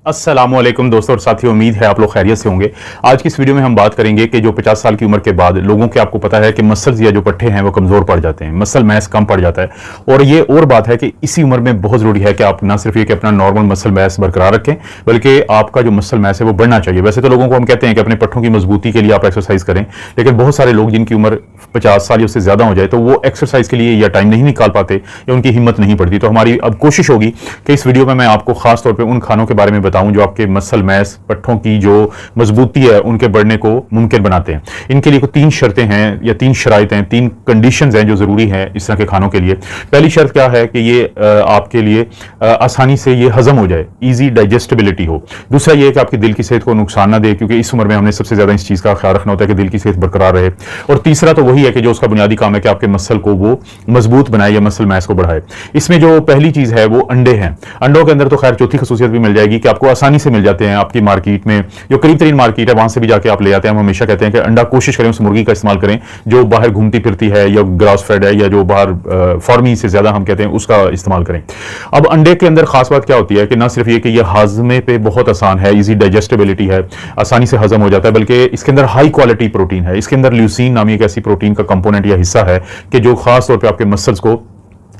अस्सलामुअलैकुम दोस्तों और साथियों, उम्मीद है आप लोग खैरियत से होंगे। आज की इस वीडियो में हम बात करेंगे कि जो 50 साल की उम्र के बाद लोगों के, आपको पता है कि मसल्स या जो पट्टे हैं वो कमज़ोर पड़ जाते हैं, मसल मैस कम पड़ जाता है। और ये और बात है कि इसी उम्र में बहुत ज़रूरी है कि आप ना सिर्फ ये कि अपना नॉर्मल मसल मैस बरकरार रखें, बल्कि आपका जो मसल मैस है वो बढ़ना चाहिए। वैसे तो लोगों को हम कहते हैं कि अपने पट्टों की मजबूती के लिए आप एक्सरसाइज करें, लेकिन बहुत सारे लोग जिनकी उम्र 50 साल या उससे ज़्यादा हो जाए तो वो एक्सरसाइज के लिए या टाइम नहीं निकाल पाते या उनकी हिम्मत नहीं पड़ती। तो हमारी अब कोशिश होगी कि इस वीडियो में मैं आपको खास तौर पर उन खानों के बारे में बताऊं जो आपके मसल मैस, पट्टों की जो मजबूती है उनके बढ़ने को मुमकिन बनाते हैं। इनके लिए 3 शर्तें हैं या 3 शराइतें हैं, 3 कंडीशंस हैं जो जरूरी है इस तरह के खानों के लिए। पहली शर्त क्या है कि ये आपके लिए आसानी से ये हजम हो जाए, इजी डाइजेस्टिबिलिटी हो। दूसरा ये है कि आपकी दिल की सेहत को नुकसान ना दे, क्योंकि इस उम्र में हमने सबसे ज्यादा इस चीज का ख्याल रखना होता है कि दिल की सेहत बरकरार रहे। और तीसरा तो वही है कि जो उसका बुनियादी काम है कि आपके मसल को वो मजबूत बनाए या मसल मैस को बढ़ाए। इसमें जो पहली चीज है वो अंडे हैं। अंडों के अंदर तो खैर चौथी खसूसियत भी मिल जाएगी कि आपको आसानी से मिल जाते हैं आपकी मार्केट में, जो करीब तरीन मार्केट है वहां से भी जाके आप ले आते हैं। हम हमेशा कहते हैं कि अंडा कोशिश करें उस मुर्गी का इस्तेमाल करें जो बाहर घूमती फिरती है या ग्रास फेड है या जो बाहर फार्मी से ज्यादा हम कहते हैं उसका इस्तेमाल करें। अब अंडे के अंदर खास बात क्या होती है कि ना सिर्फ ये कि यह हाजमे पे बहुत आसान है, इजी डाइजेस्टिबिलिटी है, आसानी से हजम हो जाता है, बल्कि इसके अंदर हाई क्वालिटी प्रोटीन है। इसके अंदर ल्यूसीन नामी एक ऐसी प्रोटीन का कंपोनेंट या हिस्सा है कि जो खास तौर पर आपके मसल्स को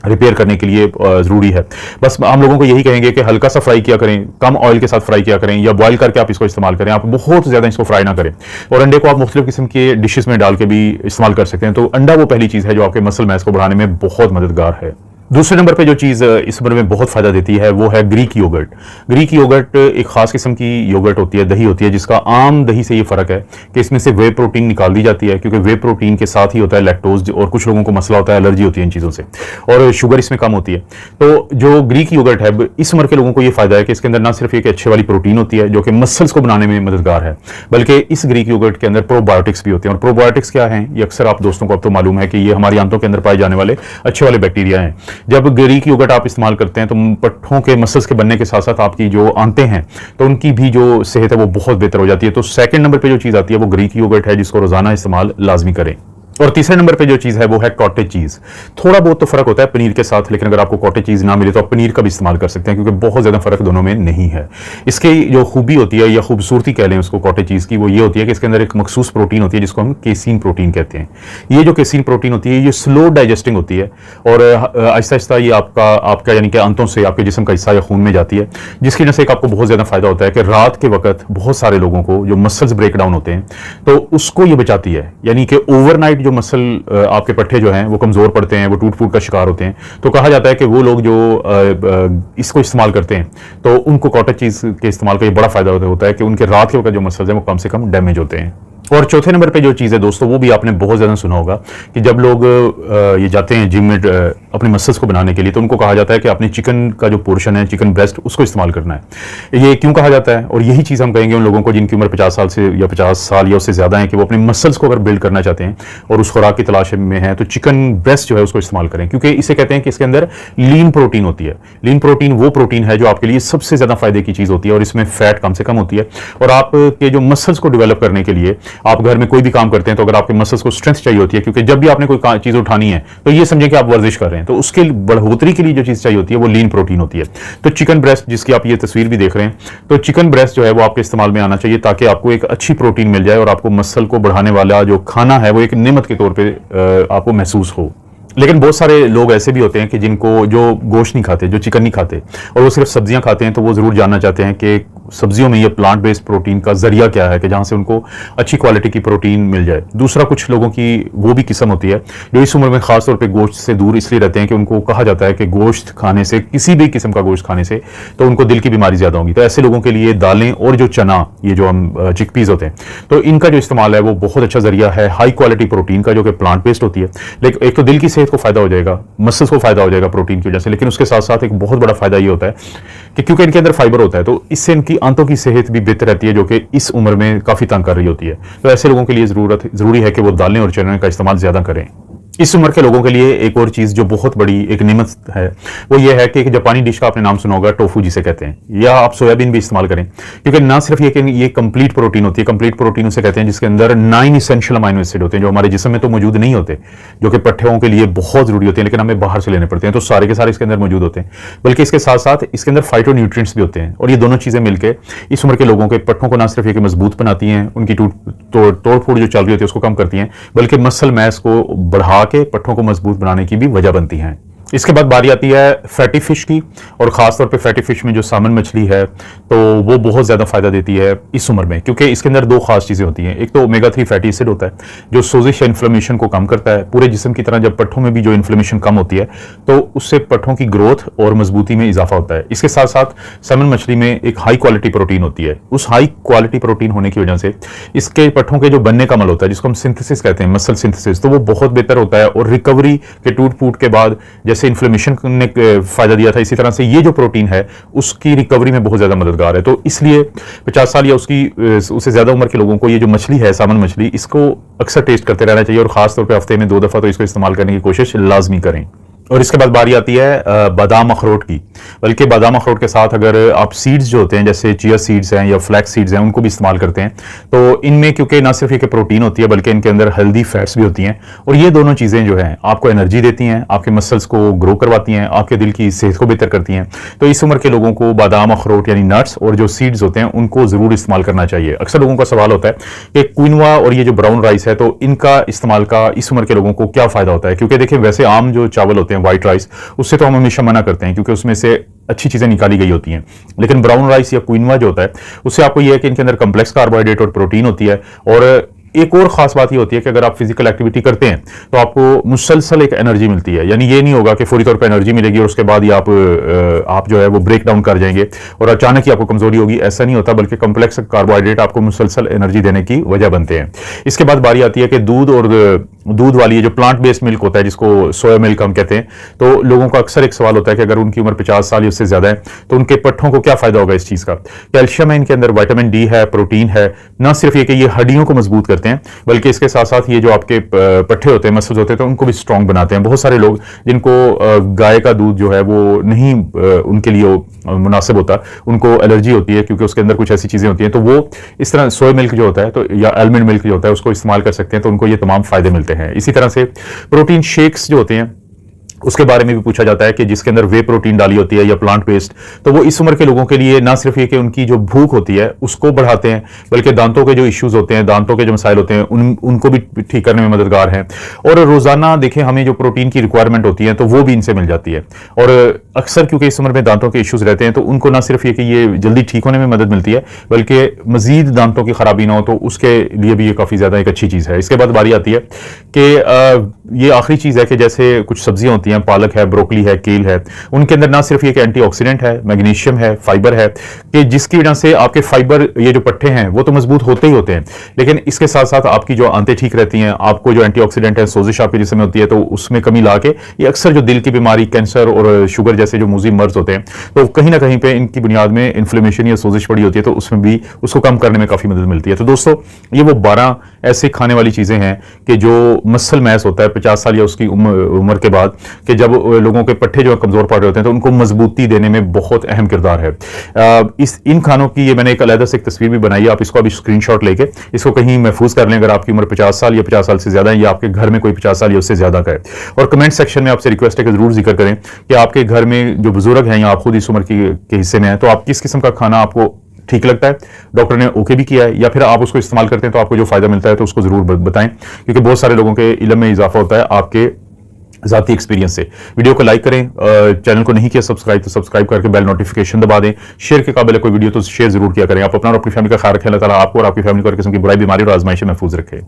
रिपेयर करने के लिए जरूरी है। बस हम लोगों को यही कहेंगे कि हल्का सा फ्राई किया करें, कम ऑयल के साथ फ्राई किया करें या बॉयल करके आप इसको इस्तेमाल करें। आप बहुत ज्यादा इसको फ्राई ना करें। और अंडे को आप मुख्तलिफ किस्म के डिशेस में डाल के भी इस्तेमाल कर सकते हैं। तो अंडा वो पहली चीज है जो आपके मसल मैस को बढ़ाने में बहुत मददगार है। दूसरे नंबर पे जो चीज़ इस उम्र में बहुत फायदा देती है वो है ग्रीक योगर्ट। ग्रीक योगर्ट एक खास किस्म की योगर्ट होती है, दही होती है, जिसका आम दही से ये फर्क है कि इसमें से वे प्रोटीन निकाल दी जाती है, क्योंकि वे प्रोटीन के साथ ही होता है लैक्टोज, और कुछ लोगों को मसला होता है, एलर्जी होती है इन चीज़ों से, और शुगर इसमें कम होती है। तो जो ग्रीक योगर्ट है इस उम्र के लोगों को ये फायदा है कि इसके अंदर ना सिर्फ एक अच्छे वाली प्रोटीन होती है जो कि मसल्स को बनाने में मददगार है, बल्कि इस ग्रीक योगर्ट के अंदर प्रोबायोटिक्स भी होते हैं। और प्रोबायोटिक्स क्या है, ये अक्सर आप दोस्तों को अब तो मालूम है कि ये हमारी आंतों के अंदर पाए जाने वाले अच्छे वाले बैक्टीरिया हैं। जब ग्रीक योगर्ट आप इस्तेमाल करते हैं तो पट्टों के मसल्स के बनने के साथ साथ आपकी जो आंतें हैं तो उनकी भी जो सेहत है वो बहुत बेहतर हो जाती है। तो सेकंड नंबर पे जो चीज आती है वो ग्रीक योगर्ट है, जिसको रोजाना इस्तेमाल लाजमी करें। और तीसरे नंबर पे जो चीज़ है वो है कॉटेज चीज़। थोड़ा बहुत तो फर्क होता है पनीर के साथ, लेकिन अगर आपको कॉटेज चीज़ ना मिले तो आप पनीर का भी इस्तेमाल कर सकते हैं, क्योंकि बहुत ज़्यादा फर्क दोनों में नहीं है। इसकी जो खूबी होती है या खूबसूरती कह लें उसको कॉटेज चीज़ की, वो ये होती है कि इसके अंदर एक मखसूस प्रोटीन होती है जिसको हम केसीन प्रोटीन कहते हैं। ये जो केसीन प्रोटीन होती है ये स्लो डाइजेस्टिंग होती है और आहिस्ता आहिस्ता ये आपका यानी कि आंतों से आपके जिस्म का हिस्सा या खून में जाती है, जिसकी वजह से एक आपको बहुत ज़्यादा फायदा होता है कि रात के वक्त बहुत सारे लोगों को जो मसल्स ब्रेक डाउन होते हैं तो उसको ये बचाती है। यानी कि ओवरनाइट जो मसल आपके पट्टे जो हैं वो कमज़ोर पड़ते हैं, वो टूट फूट का शिकार होते हैं, तो कहा जाता है कि वो लोग जो इसको इस्तेमाल करते हैं तो उनको कॉटेज चीज़ के इस्तेमाल का ये बड़ा फायदा होता है कि उनके रात के वक्त जो मसल्स हैं वो कम से कम डैमेज होते हैं। और चौथे नंबर पे जो चीज़ है दोस्तों, वो भी आपने बहुत ज़्यादा सुना होगा कि जब लोग ये जाते हैं जिम में अपने मसल्स को बनाने के लिए तो उनको कहा जाता है कि आपने चिकन का जो पोर्शन है, चिकन ब्रेस्ट, उसको इस्तेमाल करना है। ये क्यों कहा जाता है? और यही चीज़ हम कहेंगे उन लोगों को जिनकी उम्र 50 साल से या 50 साल या उससे ज़्यादा है कि वो अपने मसल्स को अगर बिल्ड करना चाहते हैं और उस खुराक की तलाश में हैं तो चिकन ब्रेस्ट जो है उसको इस्तेमाल करें, क्योंकि इसे कहते हैं कि इसके अंदर लीन प्रोटीन होती है। लीन प्रोटीन वो प्रोटीन है जो आपके लिए सबसे ज़्यादा फायदे की चीज़ होती है और इसमें फैट कम से कम होती है। और आपके जो मसल्स को डेवलप करने के लिए आप घर में कोई भी काम करते हैं तो अगर आपके मसल्स को स्ट्रेंथ चाहिए होती है, क्योंकि जब भी आपने कोई चीज़ उठानी है तो ये समझें कि आप वर्जिश कर रहे हैं, तो उसके बढ़ोतरी के लिए जो चीज़ चाहिए होती है वो लीन प्रोटीन होती है। तो चिकन ब्रेस्ट, जिसकी आप ये तस्वीर भी देख रहे हैं, तो चिकन ब्रेस्ट जो है वो आपके इस्तेमाल में आना चाहिए ताकि आपको एक अच्छी प्रोटीन मिल जाए और आपको मसल को बढ़ाने वाला जो खाना है वो एक नेमत के तौर पर आपको महसूस हो। लेकिन बहुत सारे लोग ऐसे भी होते हैं कि जिनको जो गोश्त नहीं खाते, जो चिकन नहीं खाते और वो सिर्फ सब्जियां खाते हैं, तो वो ज़रूर जानना चाहते हैं कि सब्जियों में ये प्लांट बेस्ड प्रोटीन का जरिया क्या है कि जहां से उनको अच्छी क्वालिटी की प्रोटीन मिल जाए। दूसरा, कुछ लोगों की वो भी किस्म होती है जो इस उम्र में खासतौर पे गोश्त से दूर इसलिए रहते हैं कि उनको कहा जाता है कि गोश्त खाने से, किसी भी किस्म का गोश्त खाने से तो उनको दिल की बीमारी ज़्यादा होगी। तो ऐसे लोगों के लिए दालें और जो चना, ये जो हम चिकपीज़ होते हैं, तो इनका जो इस्तेमाल है वो बहुत अच्छा जरिया है हाई क्वालिटी प्रोटीन का, जो कि प्लांट बेस्ड होती है। लेकिन एक तो दिल की सेहत को फायदा हो जाएगा, मसल्स को फायदा हो जाएगा प्रोटीन की वजह से, लेकिन उसके साथ साथ एक बहुत बड़ा फायदा ये होता है कि क्योंकि इनके अंदर फाइबर होता है तो इससे इनकी आंतों की सेहत भी बेहतर रहती है, जो कि इस उम्र में काफ़ी तंग कर रही होती है। तो ऐसे लोगों के लिए ज़रूरी है कि वो दालें और चने का इस्तेमाल ज़्यादा करें। इस उम्र के लोगों के लिए एक और चीज जो बहुत बड़ी एक नेमत है वो ये है कि एक जापानी डिश का आपने नाम सुना होगा, टोफू जिसे कहते हैं, या आप सोयाबीन भी इस्तेमाल करें, क्योंकि ना सिर्फ ये कि ये कंप्लीट प्रोटीन होती है, कंप्लीट प्रोटीन उसे कहते हैं जिसके अंदर 9 इसेंशियल अमाइनो एसिड होते हैं जो हमारे जिस्म में तो मौजूद नहीं होते, जो कि पट्ठों के लिए बहुत जरूरी होते हैं लेकिन हमें बाहर से लेने पड़ते हैं, तो सारे के सारे इसके अंदर मौजूद होते हैं। बल्कि इसके साथ साथ इसके अंदर फाइटोन्यूट्रिएंट्स भी होते हैं, और ये दोनों चीजें मिलकर इस उम्र के लोगों के पट्ठों को ना सिर्फ ये मजबूत बनाती हैं, उनकी तोड़ फोड़ जो चल रही होती है उसको कम करती हैं, बल्कि मसल मैस को बढ़ा के पट्ठों को मजबूत बनाने की भी वजह बनती हैं। इसके बाद बारी आती है फैटी फिश की, और खासतौर पे फैटी फिश में जो सामन मछली है तो वो बहुत ज्यादा फायदा देती है इस उम्र में, क्योंकि इसके अंदर दो खास चीजें होती हैं। एक तो ओमेगा 3 फैटी एसिड होता है जो सोजिश या इन्फ्लेमेशन को कम करता है, पूरे जिस्म की तरह जब पट्ठों में भी जो इन्फ्लेमेशन कम होती है तो उससे पट्ठों की ग्रोथ और मजबूती में इजाफा होता है। इसके साथ साथ सामन मछली में एक हाई क्वालिटी प्रोटीन होती है, उस हाई क्वालिटी प्रोटीन होने की वजह से इसके पट्ठों के जो बनने का अमल होता है जिसको हम सिंथेसिस कहते हैं, मसल सिंथेसिस, तो वो बहुत बेहतर होता है, और रिकवरी के टूट फूट के बाद जैसे इन्फ्लेमेशन ने फायदा दिया था, इसी तरह से ये जो प्रोटीन है उसकी रिकवरी में बहुत ज्यादा मददगार है। तो इसलिए 50 साल या उससे ज्यादा उम्र के लोगों को ये जो मछली है सामन मछली, इसको अक्सर टेस्ट करते रहना चाहिए, और खासतौर पर हफ्ते में 2 दफा तो इसको इस्तेमाल करने की कोशिश लाजमी करें। और इसके बाद बारी आती है बादाम अखरोट की, बल्कि बादाम अखरोट के साथ अगर आप सीड्स जो होते हैं जैसे चिया सीड्स हैं या फ्लैक्स सीड्स हैं उनको भी इस्तेमाल करते हैं, तो इनमें क्योंकि ना सिर्फ ये प्रोटीन होती है बल्कि इनके अंदर हेल्दी फैट्स भी होती हैं, और ये दोनों चीज़ें जो हैं आपको एनर्जी देती हैं, आपके मसल्स को ग्रो करवाती हैं, आपके दिल की सेहत को बेहतर करती हैं। तो इस उम्र के लोगों को बादाम अखरोट यानी नट्स और जो सीड्स होते हैं उनको ज़रूर इस्तेमाल करना चाहिए। अक्सर लोगों का सवाल होता है कि क्विनोआ और ये जो ब्राउन राइस है तो इनका इस्तेमाल का इस उम्र के लोगों को क्या फ़ायदा होता है, क्योंकि देखिए वैसे आम जो चावल होते हैं व्हाइट राइस उससे तो हम हमेशा मना करते हैं क्योंकि उसमें से अच्छी चीजें निकाली गई होती हैं, लेकिन ब्राउन राइस या क्विनोआ जो होता है उससे आपको यह है कि इनके अंदर कम्प्लेक्स कार्बोहाइड्रेट और प्रोटीन होती है। और एक और खास बात ये होती है कि अगर आप फिजिकल एक्टिविटी करते हैं तो आपको मुसलसल एक एनर्जी मिलती है, यानी ये नहीं होगा कि फौरी तौर पे एनर्जी मिलेगी और उसके बाद ही आप जो है वो ब्रेक डाउन कर जाएंगे और अचानक ही आपको कमजोरी होगी, ऐसा नहीं होता, बल्कि कम्प्लेक्स कार्बोहाइड्रेट आपको मुसलसल एनर्जी देने की वजह बनते हैं। इसके बाद बारी आती है कि दूध वाली ये जो प्लांट बेस्ड मिल्क होता है जिसको सोया मिल्क हम कहते हैं, तो लोगों का अक्सर एक सवाल होता है कि अगर उनकी उम्र 50 साल या उससे ज्यादा है तो उनके पट्ठों को क्या फायदा होगा इस चीज का। कैल्शियम है इनके अंदर, विटामिन डी है, प्रोटीन है, न सिर्फ ये कि ये हड्डियों को मजबूत करते हैं बल्कि इसके साथ साथ ये जो आपके पट्ठे होते हैं, मसल्स होते हैं, तो उनको भी स्ट्रांग बनाते हैं। बहुत सारे लोग जिनको गाय का दूध जो है वो नहीं उनके लिए मुनासिब होता, उनको एलर्जी होती है क्योंकि उसके अंदर कुछ ऐसी चीजें होती हैं, तो वो इस तरह सोया मिल्क जो होता है तो या आलमंड मिल्क जो होता है उसको इस्तेमाल कर सकते हैं, तो उनको ये तमाम फायदे मिलते हैं। इसी तरह से प्रोटीन शेक्स जो होते हैं उसके बारे में भी पूछा जाता है कि जिसके अंदर वे प्रोटीन डाली होती है या प्लांट बेस्ड, तो वो इस उम्र के लोगों के लिए ना सिर्फ ये कि उनकी जो भूख होती है उसको बढ़ाते हैं बल्कि दांतों के जो इश्यूज होते हैं, दांतों के जो मसाइल होते हैं उनको भी ठीक करने में मददगार हैं। और रोजाना देखें हमें जो प्रोटीन की रिक्वायरमेंट होती है तो वो भी इनसे मिल जाती है। और अक्सर क्योंकि इस उम्र में दांतों के इश्यूज रहते हैं तो उनको ना सिर्फ ये कि ये जल्दी ठीक होने में मदद मिलती है बल्कि मजीद दांतों की खराबी ना हो तो उसके लिए भी ये काफी ज्यादा एक अच्छी चीज है। इसके बाद बारी आती है कि ये आखिरी चीज है कि जैसे कुछ सब्जियां होती हैं, पालक है, ब्रोकली है, केल है, उनके अंदर ना सिर्फ ये कि एंटीऑक्सीडेंट है, मैग्नीशियम है, फाइबर है, कि जिसकी वजह से आपके फाइबर ये जो पट्टे हैं वो तो मजबूत होते ही होते हैं, लेकिन इसके साथ साथ आपकी जो आंतें ठीक रहती हैं, आपको जो एंटीऑक्सीडेंट है, सोजिश आपके जिस्म में होती है तो उसमें कमी ला के ये अक्सर जो दिल की बीमारी, कैंसर और शुगर जैसे जो मुज़ी मर्ज होते हैं तो कहीं ना कहीं पे इनकी बुनियाद में इन्फ्लेमेशन या सोजिश पड़ी होती है, तो उसमें भी उसको कम करने में काफी मदद मिलती है। तो दोस्तों ये वो 12 ऐसे खाने वाली चीजें हैं कि जो मसल मैस होता है 50 साल या उसकी उम्र के बाद, कि जब लोगों के पट्टे जो कमजोर पड़ रहे होते हैं तो उनको मजबूती देने में बहुत अहम किरदार है। इन खानों की ये मैंने एक अलग से एक तस्वीर भी बनाई है, आप इसको अभी स्क्रीनशॉट लेके इसको कहीं महफूज कर लें अगर आपकी उम्र 50 साल या 50 साल से ज्यादा है या आपके घर में कोई 50 साल या उससे ज्यादा का है। और कमेंट सेक्शन में आपसे रिक्वेस्ट है कि जरूर जिक्र करें कि आपके घर में जो बुजुर्ग हैं या आप खुद इस उम्र के हिस्से में हैं तो आप किस किस्म का खाना आपको ठीक लगता है, डॉक्टर ने ओके भी किया है, या फिर आप उसको इस्तेमाल करते हैं तो आपको जो फायदा मिलता है तो उसको जरूर बताएं, क्योंकि बहुत सारे लोगों के इल्म में इजाफा होता है आपके जाती एक्सपीरियंस से। वीडियो को लाइक करें, चैनल को नहीं किया सब्सक्राइब तो सब्सक्राइब करके बेल नोटिफिकेशन दबा दें, शेयर के काबिल है कोई वीडियो तो शेयर जरूर किया करें। आप अपना और अपनी फैमिली का ख्याल रखें। अल्लाह ताला आपको और आपकी फैमिली को हर किस्म की बुराई, बीमारी और आजमाइश में महफूज रखे।